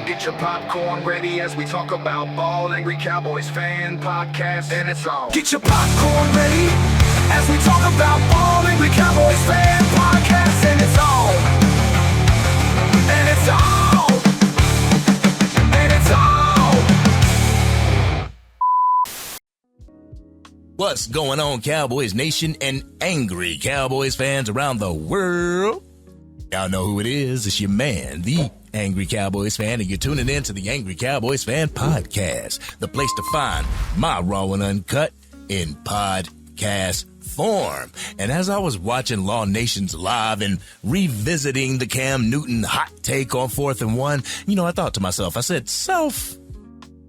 get your popcorn ready as we talk about ball. Angry Cowboys Fan Podcast, and it's on. Get your popcorn ready as we talk about ball. Angry Cowboys Fan Podcast, and it's on. And it's on. And it's on. What's going on, Cowboys Nation and Angry Cowboys fans around the world? Y'all know who it is. It's your man, the Angry Cowboys fan, and you're tuning in to the Angry Cowboys Fan Podcast, the place to find my raw and uncut in podcast form. And as I was watching Law Nations live and revisiting the Cam Newton hot take on 4th and 1, I thought to myself, I said,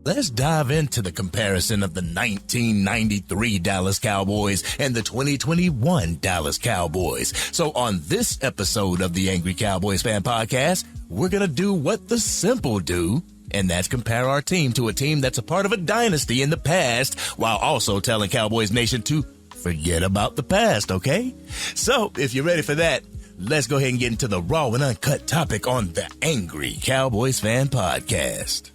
let's dive into the comparison of the 1993 Dallas Cowboys and the 2021 Dallas Cowboys. So on this episode of the Angry Cowboys Fan Podcast, we're going to do what the simple do, and that's compare our team to a team that's a part of a dynasty in the past, while also telling Cowboys Nation to forget about the past, okay? So if you're ready for that, let's go ahead and get into the raw and uncut topic on the Angry Cowboys Fan Podcast.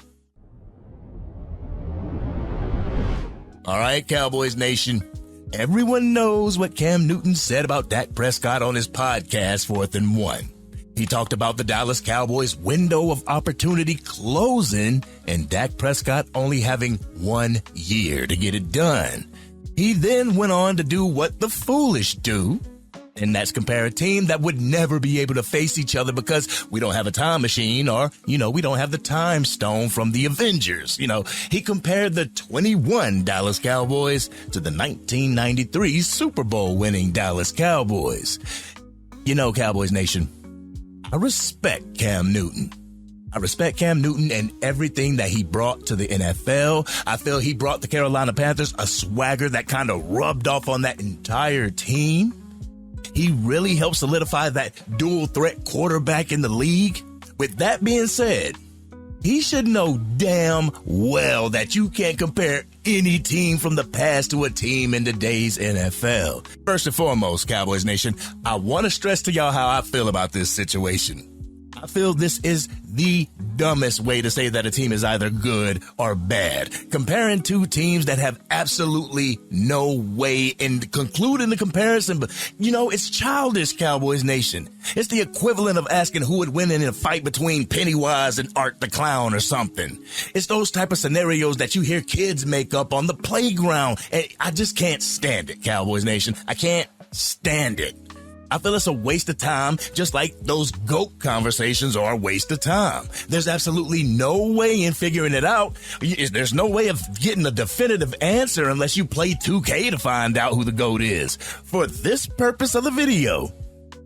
All right, Cowboys Nation, everyone knows what Cam Newton said about Dak Prescott on his podcast, 4th and 1. He talked about the Dallas Cowboys' window of opportunity closing and Dak Prescott only having 1 year to get it done. He then went on to do what the foolish do, and that's compare a team that would never be able to face each other because we don't have a time machine or, we don't have the time stone from the Avengers. He compared the 21 Dallas Cowboys to the 1993 Super Bowl winning Dallas Cowboys. Cowboys Nation, I respect Cam Newton. I respect Cam Newton and everything that he brought to the NFL. I feel he brought the Carolina Panthers a swagger that kind of rubbed off on that entire team. He really helped solidify that dual threat quarterback in the league. With that being said, he should know damn well that you can't compare any team from the past to a team in today's NFL. First and foremost, Cowboys Nation, I want to stress to y'all how I feel about this situation. I feel this is the dumbest way to say that a team is either good or bad. Comparing two teams that have absolutely no way in concluding the comparison, but it's childish, Cowboys Nation. It's the equivalent of asking who would win in a fight between Pennywise and Art the Clown or something. It's those type of scenarios that you hear kids make up on the playground, and I just can't stand it, Cowboys Nation. I can't stand it. I feel it's a waste of time, just like those GOAT conversations are a waste of time. There's absolutely no way in figuring it out. There's no way of getting a definitive answer unless you play 2K to find out who the GOAT is. For this purpose of the video,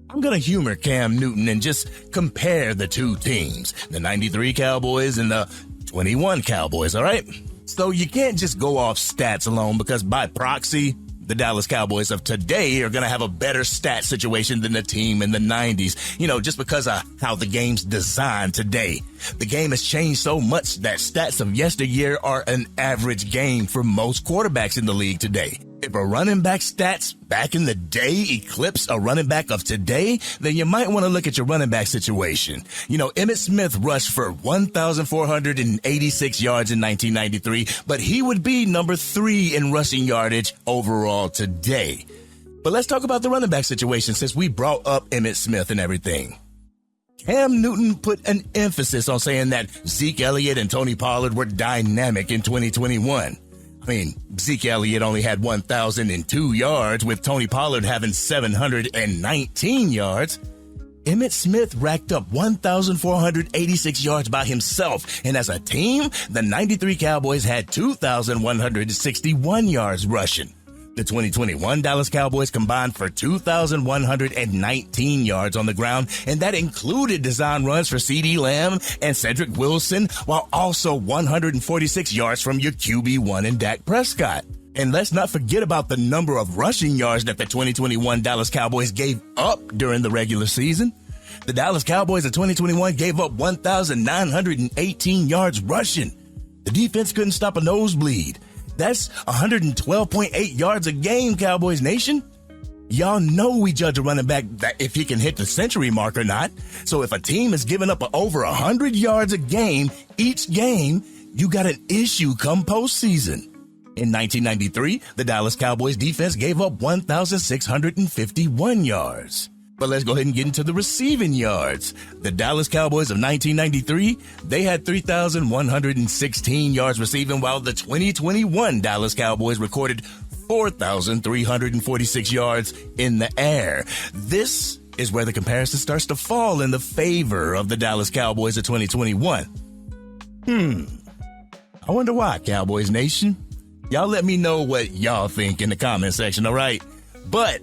I'm going to humor Cam Newton and just compare the two teams, the 93 Cowboys and the 21 Cowboys, all right? So you can't just go off stats alone because by proxy, the Dallas Cowboys of today are going to have a better stat situation than the team in the 90s, just because of how the game's designed today. The game has changed so much that stats of yesteryear are an average game for most quarterbacks in the league today. If a running back stats back in the day eclipse a running back of today, then you might want to look at your running back situation. Emmitt Smith rushed for 1,486 yards in 1993, but he would be number 3 in rushing yardage overall today. But let's talk about the running back situation since we brought up Emmitt Smith and everything. Cam Newton put an emphasis on saying that Zeke Elliott and Tony Pollard were dynamic in 2021. Zeke Elliott only had 1,002 yards, with Tony Pollard having 719 yards. Emmitt Smith racked up 1,486 yards by himself, and as a team, the 93 Cowboys had 2,161 yards rushing. The 2021 Dallas Cowboys combined for 2,119 yards on the ground, and that included design runs for CeeDee Lamb and Cedric Wilson, while also 146 yards from your QB1 and Dak Prescott. And let's not forget about the number of rushing yards that the 2021 Dallas Cowboys gave up during the regular season. The Dallas Cowboys of 2021 gave up 1,918 yards rushing. The defense couldn't stop a nosebleed. That's 112.8 yards a game, Cowboys Nation. Y'all know we judge a running back if he can hit the century mark or not. So if a team is giving up over 100 yards a game, each game, you got an issue come postseason. In 1993, the Dallas Cowboys defense gave up 1,651 yards. But let's go ahead and get into the receiving yards. The Dallas Cowboys of 1993, they had 3,116 yards receiving, while the 2021 Dallas Cowboys recorded 4,346 yards in the air. This is where the comparison starts to fall in the favor of the Dallas Cowboys of 2021. I wonder why, Cowboys Nation. Y'all let me know what y'all think in the comment section, all right? But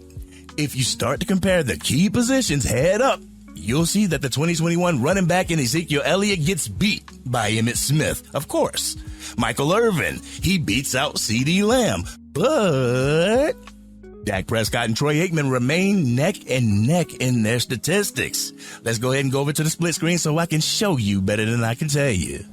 if you start to compare the key positions head up, you'll see that the 2021 running back in Ezekiel Elliott gets beat by Emmitt Smith, of course. Michael Irvin, he beats out CeeDee Lamb. But Dak Prescott and Troy Aikman remain neck and neck in their statistics. Let's go ahead and go over to the split screen so I can show you better than I can tell you.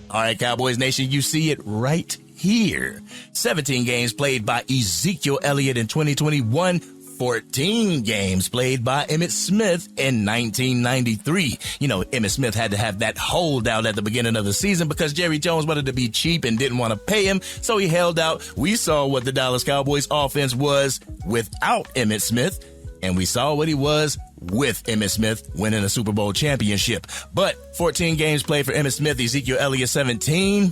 All right, Cowboys Nation, you see it right here. 17 games played by Ezekiel Elliott in 2021, 14 games played by Emmitt Smith in 1993. You know, Emmitt Smith had to have that holdout at the beginning of the season because Jerry Jones wanted to be cheap and didn't want to pay him, so he held out. We saw what the Dallas Cowboys offense was without Emmitt Smith, and we saw what he was with Emmitt Smith winning a Super Bowl championship. But 14 games played for Emmitt Smith, Ezekiel Elliott 17.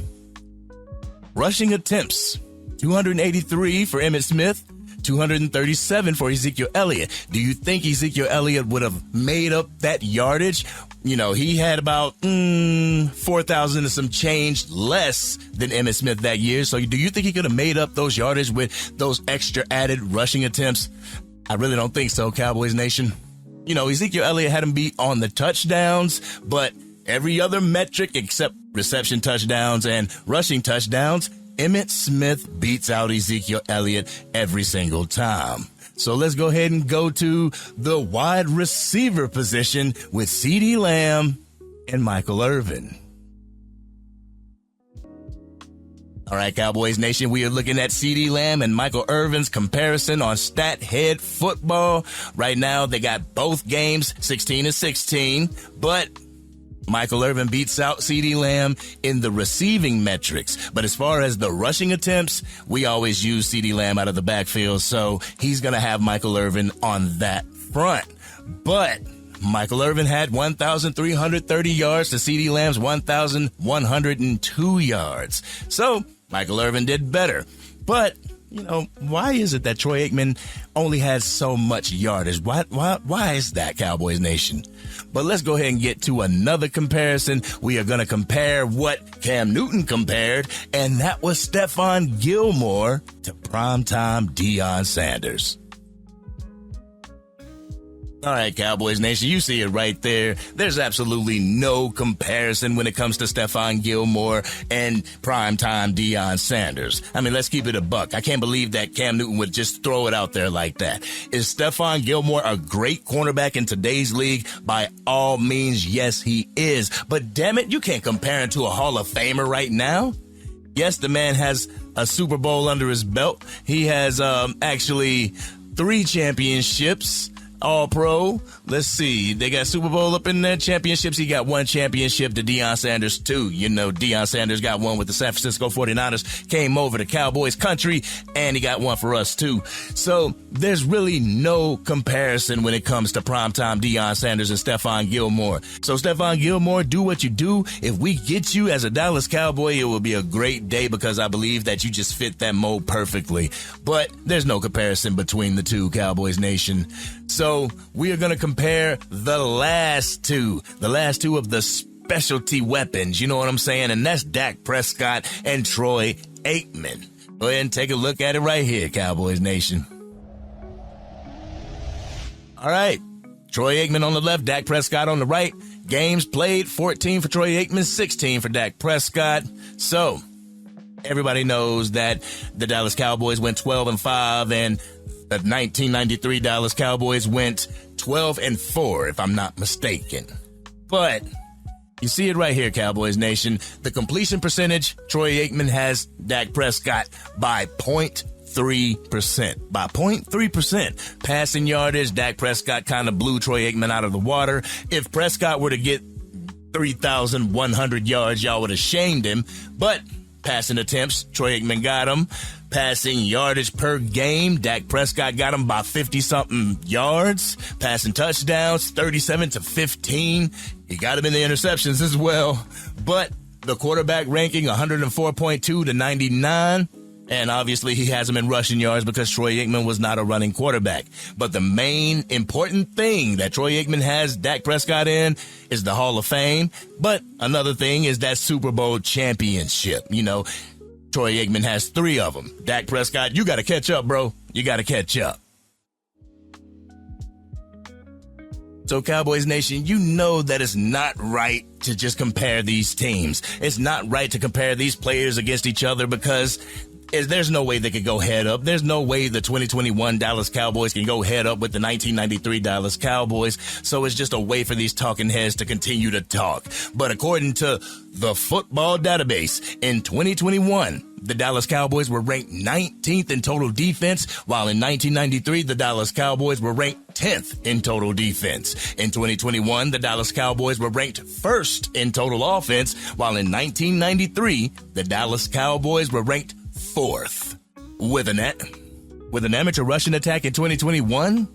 Rushing attempts, 283 for Emmitt Smith, 237 for Ezekiel Elliott. Do you think Ezekiel Elliott would have made up that yardage? You know, he had about 4,000 and some change less than Emmitt Smith that year. So do you think he could have made up those yardage with those extra added rushing attempts? I really don't think so, Cowboys Nation. You know, Ezekiel Elliott had him beat on the touchdowns, but every other metric except reception touchdowns and rushing touchdowns, Emmitt Smith beats out Ezekiel Elliott every single time. So let's go ahead and go to the wide receiver position with CeeDee Lamb and Michael Irvin. All right, Cowboys Nation, we are looking at CeeDee Lamb and Michael Irvin's comparison on Stat Head Football. Right now, they got both games 16-16, but Michael Irvin beats out CeeDee Lamb in the receiving metrics. But as far as the rushing attempts, we always use CeeDee Lamb out of the backfield, so he's going to have Michael Irvin on that front. But Michael Irvin had 1,330 yards to CeeDee Lamb's 1,102 yards. So Michael Irvin did better. But, you know, why is it that Troy Aikman only has so much yardage? Why is that, Cowboys Nation? But let's go ahead and get to another comparison. We are going to compare what Cam Newton compared, and that was Stephon Gilmore to primetime Deion Sanders. All right, Cowboys Nation, you see it right there. There's absolutely no comparison when it comes to Stephon Gilmore and primetime Deion Sanders. I mean, let's keep it a buck. I can't believe that Cam Newton would just throw it out there like that. Is Stephon Gilmore a great cornerback in today's league? By all means, yes, he is. But damn it, you can't compare him to a Hall of Famer right now. Yes, the man has a Super Bowl under his belt. He has actually 3 championships. All-Pro. Let's see. They got Super Bowl up in there. Championships. He got 1 championship to Deion Sanders, 2. You know, Deion Sanders got 1 with the San Francisco 49ers, came over to Cowboys country, and he got 1 for us, too. So there's really no comparison when it comes to primetime Deion Sanders and Stephon Gilmore. So Stephon Gilmore, do what you do. If we get you as a Dallas Cowboy, it will be a great day because I believe that you just fit that mold perfectly. But there's no comparison between the two, Cowboys Nation. So we are going to compare the last two of the specialty weapons. You know what I'm saying? And that's Dak Prescott and Troy Aikman. Go ahead and take a look at it right here, Cowboys Nation. All right. Troy Aikman on the left, Dak Prescott on the right. Games played, 14 for Troy Aikman, 16 for Dak Prescott. So everybody knows that the Dallas Cowboys went 12-5 and the 1993 Dallas Cowboys went 12-4, if I'm not mistaken. But you see it right here, Cowboys Nation. The completion percentage, Troy Aikman has Dak Prescott by 0.3%. By 0.3%. Passing yardage, Dak Prescott kind of blew Troy Aikman out of the water. If Prescott were to get 3,100 yards, y'all would have shamed him. But passing attempts, Troy Aikman got him. Passing yardage per game, Dak Prescott got him by 50-something yards. Passing touchdowns, 37-15. He got him in the interceptions as well. But the quarterback ranking, 104.2 to 99. And obviously he has him in rushing yards because Troy Aikman was not a running quarterback. But the main important thing that Troy Aikman has Dak Prescott in is the Hall of Fame. But another thing is that Super Bowl championship. You know, Troy Aikman has 3 of them. Dak Prescott, you got to catch up, bro. You got to catch up. So Cowboys Nation, you know that it's not right to just compare these teams. It's not right to compare these players against each other because there's no way they could go head up. There's no way the 2021 Dallas Cowboys can go head up with the 1993 Dallas Cowboys. So it's just a way for these talking heads to continue to talk. But according to the football database, in 2021, the Dallas Cowboys were ranked 19th in total defense, while in 1993, the Dallas Cowboys were ranked 10th in total defense. In 2021, the Dallas Cowboys were ranked 1st in total offense, while in 1993, the Dallas Cowboys were ranked 4th. With an amateur rushing attack in 2021,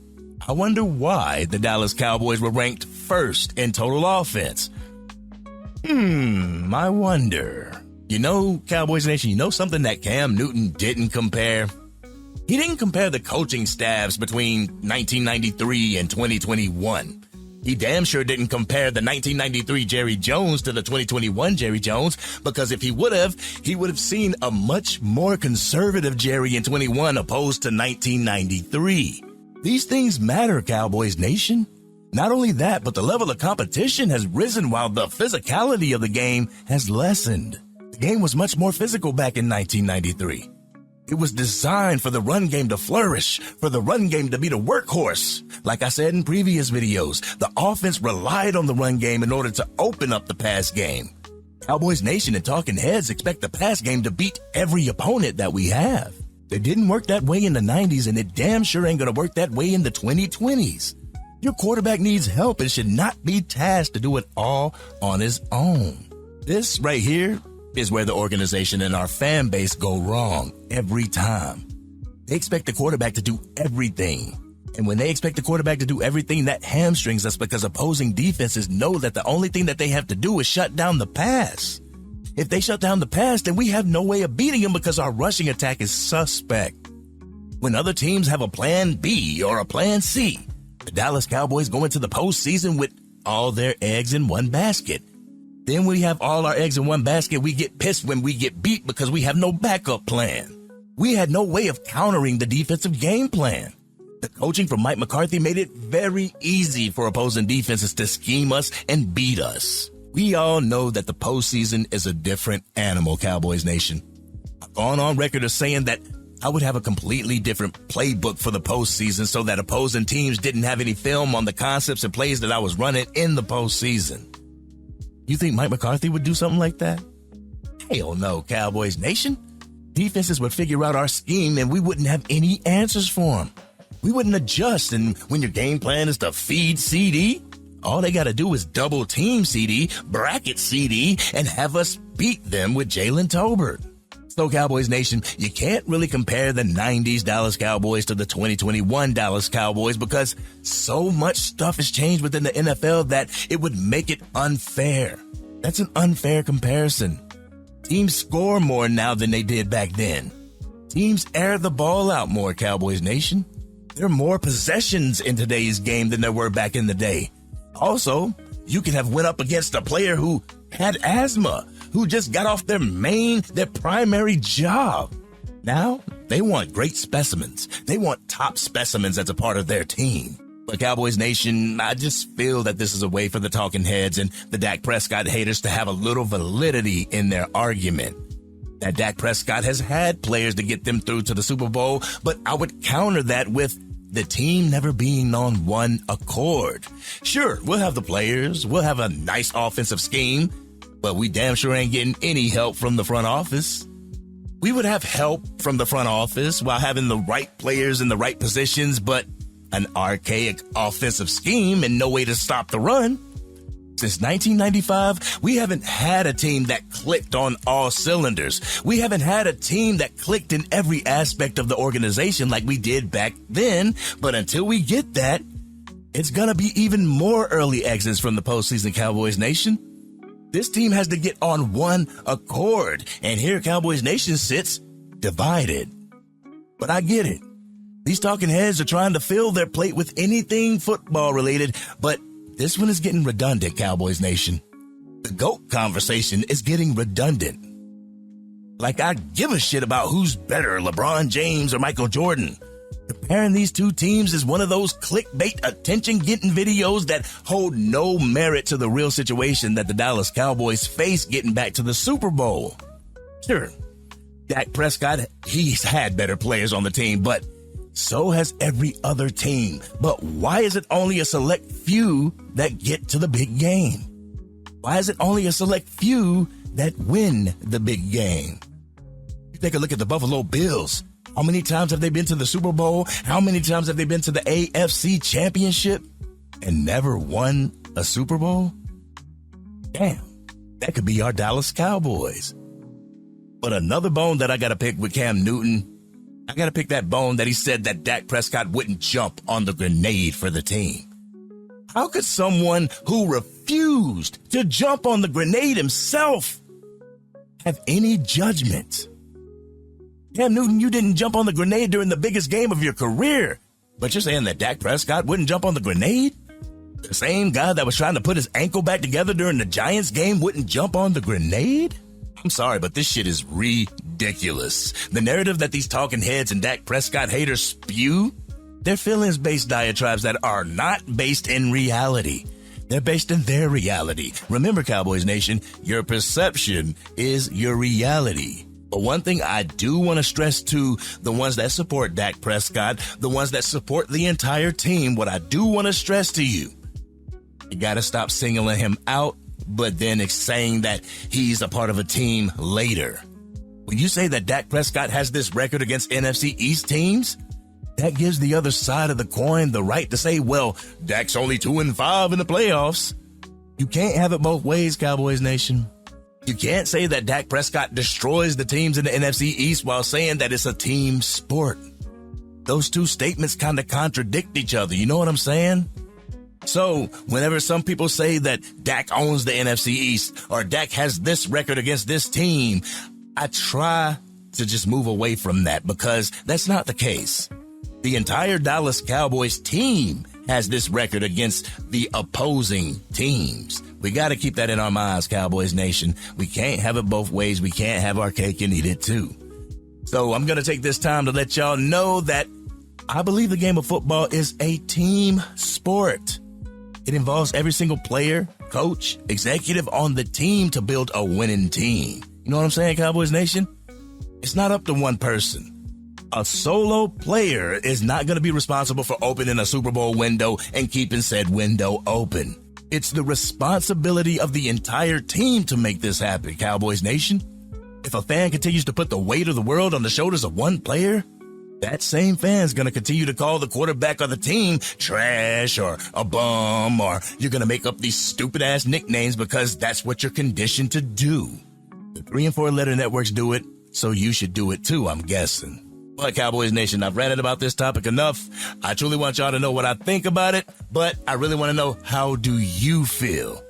I wonder why the Dallas Cowboys were ranked 1st in total offense. I wonder. You know, Cowboys Nation, you know something that Cam Newton didn't compare? He didn't compare the coaching staffs between 1993 and 2021. He damn sure didn't compare the 1993 Jerry Jones to the 2021 Jerry Jones, because if he would have seen a much more conservative Jerry in 21 opposed to 1993. These things matter, Cowboys Nation. Not only that, but the level of competition has risen while the physicality of the game has lessened. The game was much more physical back in 1993. It was designed for the run game to flourish, for the run game to be the workhorse. Like I said in previous videos, the offense relied on the run game in order to open up the pass game. Cowboys Nation and Talking Heads expect the pass game to beat every opponent that we have. It didn't work that way in the 90s, and it damn sure ain't going to work that way in the 2020s. Your quarterback needs help and should not be tasked to do it all on his own. This right here is where the organization and our fan base go wrong every time. They expect the quarterback to do everything. And when they expect the quarterback to do everything, that hamstrings us because opposing defenses know that the only thing that they have to do is shut down the pass. If they shut down the pass, then we have no way of beating them because our rushing attack is suspect. When other teams have a plan B or a plan C, the Dallas Cowboys go into the postseason with all their eggs in one basket. Then we have all our eggs in one basket. We get pissed when we get beat because we have no backup plan. We had no way of countering the defensive game plan. The coaching from Mike McCarthy made it very easy for opposing defenses to scheme us and beat us. We all know that the postseason is a different animal, Cowboys Nation. I've gone on record of saying that I would have a completely different playbook for the postseason so that opposing teams didn't have any film on the concepts and plays that I was running in the postseason. You think Mike McCarthy would do something like that? Hell no, Cowboys Nation. Defenses would figure out our scheme and we wouldn't have any answers for them. We wouldn't adjust, and when your game plan is to feed CD, all they got to do is double team CD, bracket CD, and have us beat them with Jalen Tolbert. So Cowboys Nation, you can't really compare the 90s Dallas Cowboys to the 2021 Dallas Cowboys because so much stuff has changed within the NFL that it would make it unfair. That's an unfair comparison. Teams score more now than they did back then. Teams air the ball out more, Cowboys Nation. There are more possessions in today's game than there were back in the day. Also, you can have went up against a player who had asthma, who just got off their primary job. Now, they want great specimens. They want top specimens as a part of their team. But Cowboys Nation, I just feel that this is a way for the talking heads and the Dak Prescott haters to have a little validity in their argument. That Dak Prescott has had players to get them through to the Super Bowl, but I would counter that with the team never being on one accord. Sure, we'll have the players, we'll have a nice offensive scheme, but we damn sure ain't getting any help from the front office. We would have help from the front office while having the right players in the right positions, but an archaic offensive scheme and no way to stop the run. Since 1995, we haven't had a team that clicked on all cylinders. We haven't had a team that clicked in every aspect of the organization like we did back then. But until we get that, it's going to be even more early exits from the postseason, Cowboys Nation. This team has to get on one accord, and here Cowboys Nation sits divided. But I get it. These talking heads are trying to fill their plate with anything football related, but this one is getting redundant, Cowboys Nation. The GOAT conversation is getting redundant. Like I give a shit about who's better, LeBron James or Michael Jordan. Comparing these two teams is one of those clickbait attention-getting videos that hold no merit to the real situation that the Dallas Cowboys face getting back to the Super Bowl. Sure, Dak Prescott, he's had better players on the team, but so has every other team. But why is it only a select few that get to the big game? Why is it only a select few that win the big game? You take a look at the Buffalo Bills. How many times have they been to the Super Bowl? How many times have they been to the AFC Championship and never won a Super Bowl? Damn, that could be our Dallas Cowboys. But another bone that I got to pick with Cam Newton, I got to pick that bone that he said that Dak Prescott wouldn't jump on the grenade for the team. How could someone who refused to jump on the grenade himself have any judgment? Cam Newton, you didn't jump on the grenade during the biggest game of your career, but you're saying that Dak Prescott wouldn't jump on the grenade? The same guy that was trying to put his ankle back together during the Giants game wouldn't jump on the grenade? I'm sorry, but this shit is ridiculous. The narrative that these talking heads and Dak Prescott haters spew, they're feelings-based diatribes that are not based in reality. They're based in their reality. Remember, Cowboys Nation, your perception is your reality. But one thing I do want to stress to the ones that support Dak Prescott, the ones that support the entire team, what I do want to stress to you, you got to stop singling him out, but then saying that he's a part of a team later. When you say that Dak Prescott has this record against NFC East teams, that gives the other side of the coin the right to say, well, Dak's only 2-5 in the playoffs. You can't have it both ways, Cowboys Nation. You can't say that Dak Prescott destroys the teams in the NFC East while saying that it's a team sport. Those two statements kind of contradict each other. You know what I'm saying? So whenever some people say that Dak owns the NFC East or Dak has this record against this team, I try to just move away from that because that's not the case. The entire Dallas Cowboys team has this record against the opposing teams. We got to keep that in our minds, Cowboys Nation. We can't have it both ways. We can't have our cake and eat it too. So I'm going to take this time to let y'all know that I believe the game of football is a team sport. It involves every single player, coach, executive on the team to build a winning team. You know what I'm saying, Cowboys Nation? It's not up to one person. A solo player is not going to be responsible for opening a Super Bowl window and keeping said window open. It's the responsibility of the entire team to make this happen, Cowboys Nation. If a fan continues to put the weight of the world on the shoulders of one player, that same fan's going to continue to call the quarterback of the team trash or a bum, or you're going to make up these stupid-ass nicknames because that's what you're conditioned to do. The 3 and 4 letter networks do it, so you should do it too, I'm guessing. But Cowboys Nation, I've ranted about this topic enough. I truly want y'all to know what I think about it, but I really want to know, how do you feel?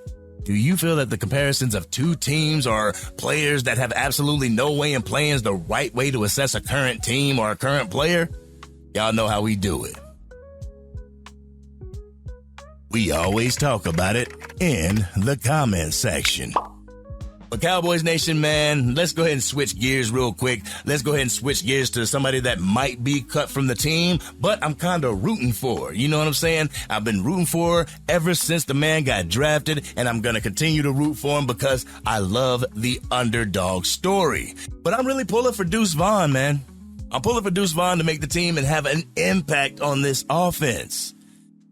Do you feel that the comparisons of two teams or players that have absolutely no way in playing is the right way to assess a current team or a current player? Y'all know how we do it. We always talk about it in the comment section. But Cowboys Nation, man, let's go ahead and switch gears real quick. Let's go ahead and switch gears to somebody that might be cut from the team, but I'm kind of rooting for. You know what I'm saying? I've been rooting for ever since the man got drafted, and I'm going to continue to root for him because I love the underdog story. But I'm really pulling for Deuce Vaughn, man. I'm pulling for Deuce Vaughn to make the team and have an impact on this offense.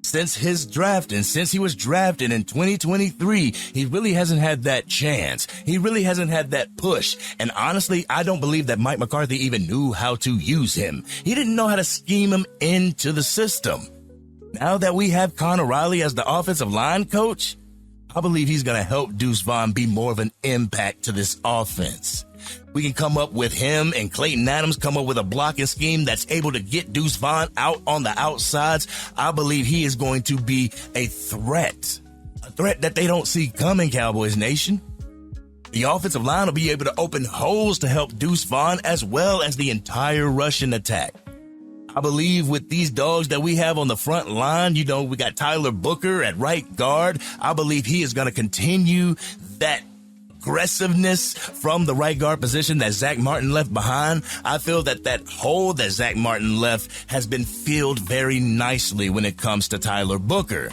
since his draft, and since he was drafted in 2023, he really hasn't had that chance. He really hasn't had that push. And honestly, I don't believe that Mike McCarthy even knew how to use him. He didn't know how to scheme him into the system. Now that we have Connor Riley as the offensive line coach, I believe he's going to help Deuce Vaughn be more of an impact to this offense. We can come up with him and Clayton Adams, come up with a blocking scheme that's able to get Deuce Vaughn out on the outsides. I believe he is going to be a threat that they don't see coming, Cowboys Nation. The offensive line will be able to open holes to help Deuce Vaughn as well as the entire rushing attack. I believe with these dogs that we have on the front line, we got Tyler Booker at right guard. I believe he is going to continue that aggressiveness from the right guard position that Zach Martin left behind. I feel that hole that Zach Martin left has been filled very nicely when it comes to Tyler Booker.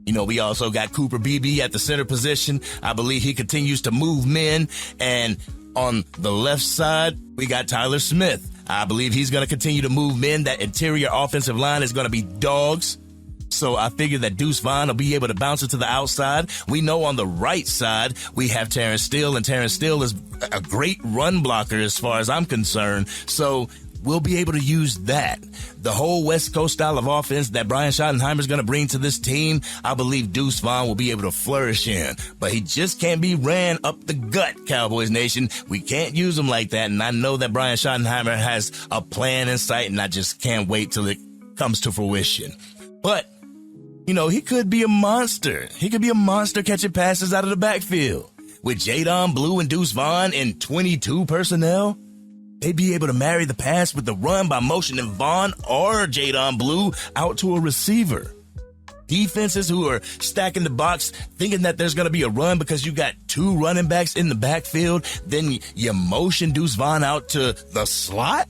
We also got Cooper Beebe at the center position. I believe he continues to move men. And on the left side, we got Tyler Smith. I believe he's going to continue to move men. That interior offensive line is going to be dogs. So I figure that Deuce Vaughn will be able to bounce it to the outside. We know on the right side, we have Terrence Steele, and Terrence Steele is a great run blocker as far as I'm concerned. So we'll be able to use that. The whole West Coast style of offense that Brian Schottenheimer is going to bring to this team, I believe Deuce Vaughn will be able to flourish in. But he just can't be ran up the gut, Cowboys Nation. We can't use him like that, and I know that Brian Schottenheimer has a plan in sight, and I just can't wait till it comes to fruition. But he could be a monster. He could be a monster catching passes out of the backfield. With Jadon Blue and Deuce Vaughn in 22 personnel, they'd be able to marry the pass with the run by motioning Vaughn or Jadon Blue out to a receiver. Defenses who are stacking the box, thinking that there's going to be a run because you got two running backs in the backfield, then you motion Deuce Vaughn out to the slot?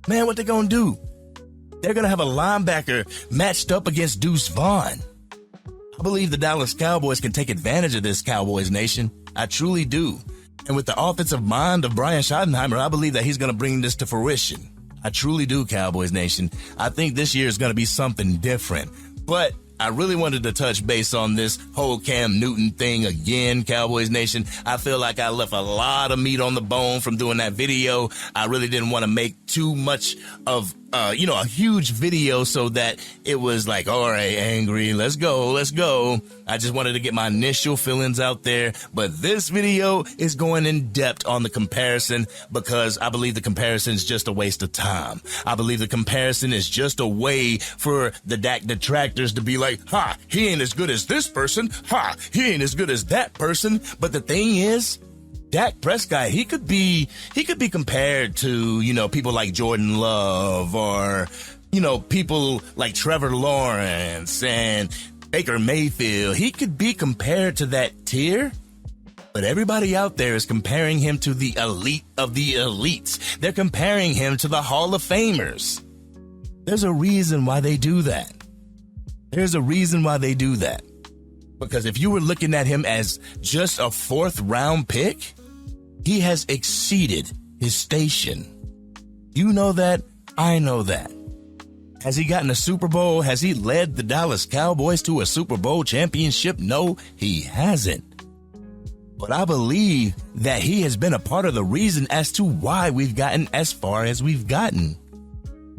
Man, what they going to do? They're going to have a linebacker matched up against Deuce Vaughn. I believe the Dallas Cowboys can take advantage of this, Cowboys Nation. I truly do. And with the offensive mind of Brian Schottenheimer, I believe that he's going to bring this to fruition. I truly do, Cowboys Nation. I think this year is going to be something different. But I really wanted to touch base on this whole Cam Newton thing again, Cowboys Nation. I feel like I left a lot of meat on the bone from doing that video. I really didn't want to make too much of a huge video so that it was like, all right, Angry, let's go. I just wanted to get my initial feelings out there. But this video is going in depth on the comparison because I believe the comparison is just a waste of time. I believe the comparison is just a way for the Dak detractors to be like, he ain't as good as this person. He ain't as good as that person. But the thing is, Dak Prescott, he could be compared to, people like Jordan Love or, people like Trevor Lawrence and Baker Mayfield. He could be compared to that tier, but everybody out there is comparing him to the elite of the elites. They're comparing him to the Hall of Famers. There's a reason why they do that. Because if you were looking at him as just a 4th round pick, he has exceeded his station. You know that. I know that. Has he gotten a Super Bowl? Has he led the Dallas Cowboys to a Super Bowl championship? No, he hasn't. But I believe that he has been a part of the reason as to why we've gotten as far as we've gotten.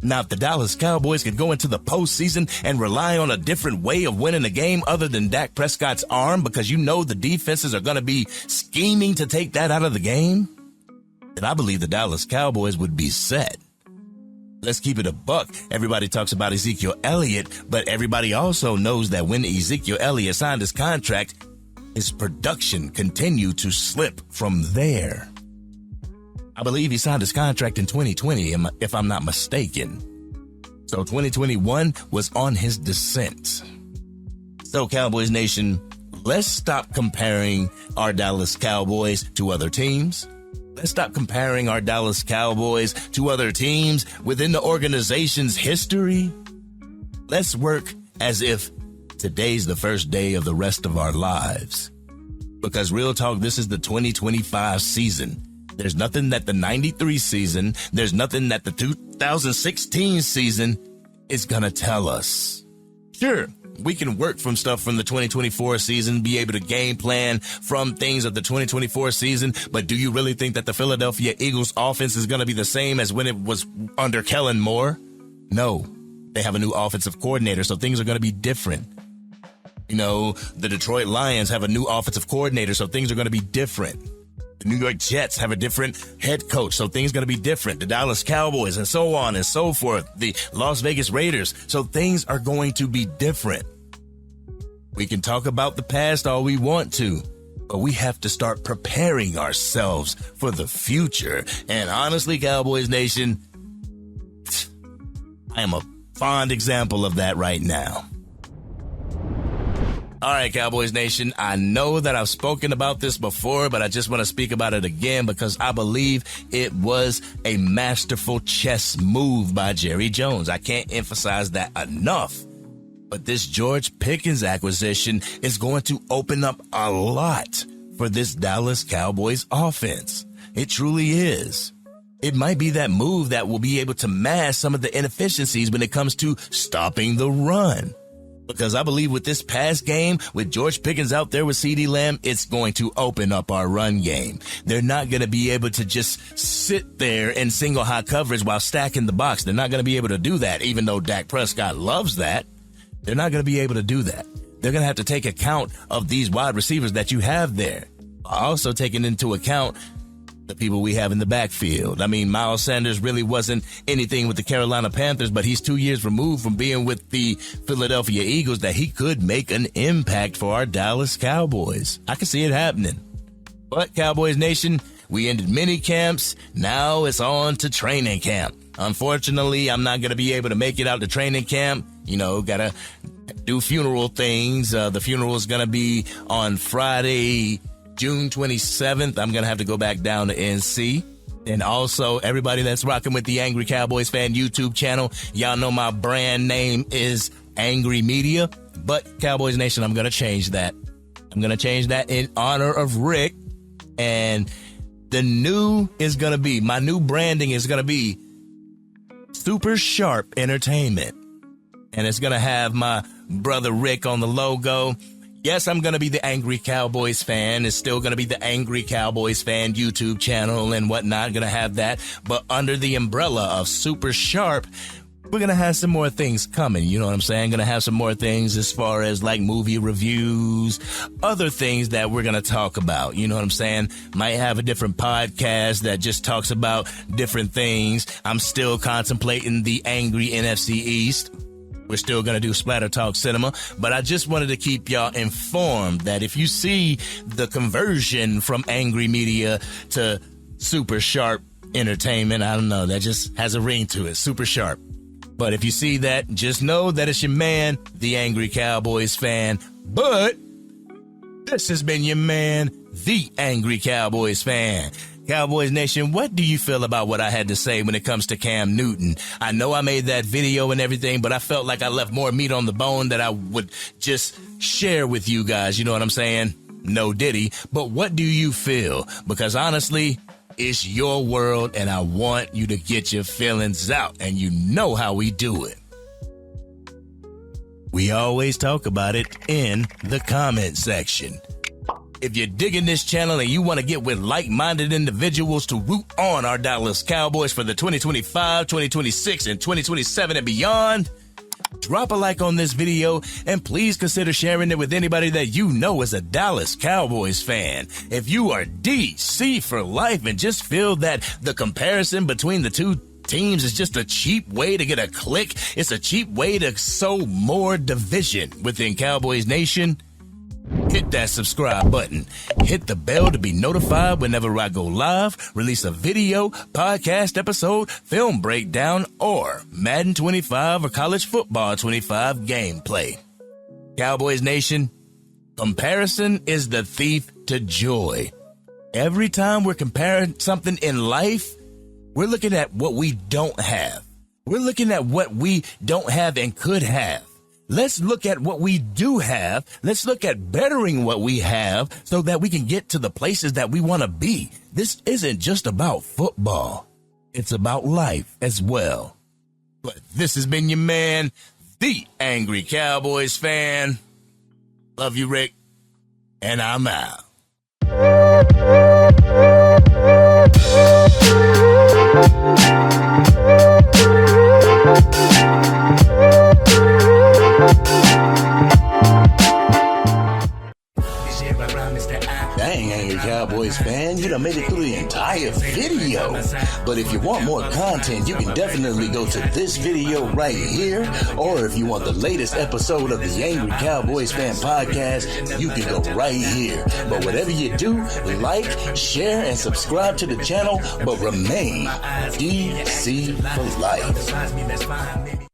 Now, if the Dallas Cowboys could go into the postseason and rely on a different way of winning a game other than Dak Prescott's arm, because the defenses are going to be scheming to take that out of the game, then I believe the Dallas Cowboys would be set. Let's keep it a buck. Everybody talks about Ezekiel Elliott, but everybody also knows that when Ezekiel Elliott signed his contract, his production continued to slip from there. I believe he signed his contract in 2020, if I'm not mistaken. So 2021 was on his descent. So Cowboys Nation, let's stop comparing our Dallas Cowboys to other teams. Let's stop comparing our Dallas Cowboys to other teams within the organization's history. Let's work as if today's the first day of the rest of our lives. Because real talk, this is the 2025 season. There's nothing that the 93 season, there's nothing that the 2016 season is gonna tell us. Sure, We can work from stuff from the 2024 season, be able to game plan from things of the 2024 season. But do you really think that the Philadelphia Eagles offense is going to be the same as when it was under Kellen Moore? No, they have a new offensive coordinator, so things are going to be different. You know, the Detroit Lions have a new offensive coordinator, so things are going to be different. The New York Jets have a different head coach, so things are going to be different. The Dallas Cowboys and so on and so forth. The Las Vegas Raiders, so things are going to be different. We can talk about the past all we want to, but we have to start preparing ourselves for the future. And honestly, Cowboys Nation, I am a fond example of that right now. All right, Cowboys Nation, I know that I've spoken about this before, but I just want to speak about it again because I believe it was a masterful chess move by Jerry Jones. I can't emphasize that enough. But this George Pickens acquisition is going to open up a lot for this Dallas Cowboys offense. It truly is. It might be that move that will be able to mask some of the inefficiencies when it comes to stopping the run. Because I believe with this past game, with George Pickens out there with CeeDee Lamb, it's going to open up our run game. They're not going to be able to just sit there in single high coverage while stacking the box. They're not going to be able to do that, even though Dak Prescott loves that. They're not going to be able to do that. They're going to have to take account of these wide receivers that you have there. Also taking into account the people we have in the backfield. I mean, Miles Sanders really wasn't anything with the Carolina Panthers, but he's 2 years removed from being with the Philadelphia Eagles that he could make an impact for our Dallas Cowboys. I can see it happening. But Cowboys Nation, we ended mini camps. Now it's on to training camp. Unfortunately, I'm not going to be able to make it out to training camp. You know, got to do funeral things. The funeral is going to be on Friday, June 27th. I'm going to have to go back down to NC. And also, everybody that's rocking with the Angry Cowboys Fan YouTube channel, y'all know my brand name is Angry Media. But Cowboys Nation, I'm going to change that. I'm going to change that in honor of Rick. And the new is going to be, my new branding is going to be Super Sharp Entertainment. And it's going to have my brother Rick on the logo. Yes, I'm going to be the Angry Cowboys Fan. It's still going to be the Angry Cowboys Fan YouTube channel and whatnot. Going to have that. But under the umbrella of Super Sharp, we're going to have some more things coming. You know what I'm saying? Going to have some more things as far as like movie reviews, other things that we're going to talk about. You know what I'm saying? Might have a different podcast that just talks about different things. I'm still contemplating the Angry NFC East. We're still going to do Splatter Talk Cinema, but I just wanted to keep y'all informed that if you see the conversion from Angry Media to Super Sharp Entertainment, I don't know, that just has a ring to it, Super Sharp. But if you see that, just know that it's your man, the Angry Cowboys Fan. But this has been your man, the Angry Cowboys Fan. Cowboys Nation, what do you feel about what I had to say when it comes to Cam Newton? I know I made that video and everything, but I felt like I left more meat on the bone that I would just share with you guys. You know what I'm saying? No diddy. But what do you feel? Because honestly, it's your world and I want you to get your feelings out, and you know how we do it. We always talk about it in the comment section. If you're digging this channel and you want to get with like-minded individuals to root on our Dallas Cowboys for the 2025, 2026, and 2027 and beyond, drop a like on this video and please consider sharing it with anybody that you know is a Dallas Cowboys fan. If you are DC for life and just feel that the comparison between the two teams is just a cheap way to get a click, it's a cheap way to sow more division within Cowboys Nation, hit that subscribe button. Hit the bell to be notified whenever I go live, release a video, podcast episode, film breakdown, or Madden 25 or College Football 25 gameplay. Cowboys Nation, comparison is the thief to joy. Every time we're comparing something in life, we're looking at what we don't have. We're looking at what we don't have and could have. Let's look at what we do have. Let's look at bettering what we have so that we can get to the places that we want to be. This isn't just about football. It's about life as well. But this has been your man, the Angry Cowboys fan. Love you, Rick. And I'm out. Dang, Angry Cowboys fan, you done made it through the entire video. But if you want more content, you can definitely go to this video right here. Or if you want the latest episode of the Angry Cowboys Fan Podcast, you can go right here. But whatever you do, like, share, and subscribe to the channel, but remain DC for life.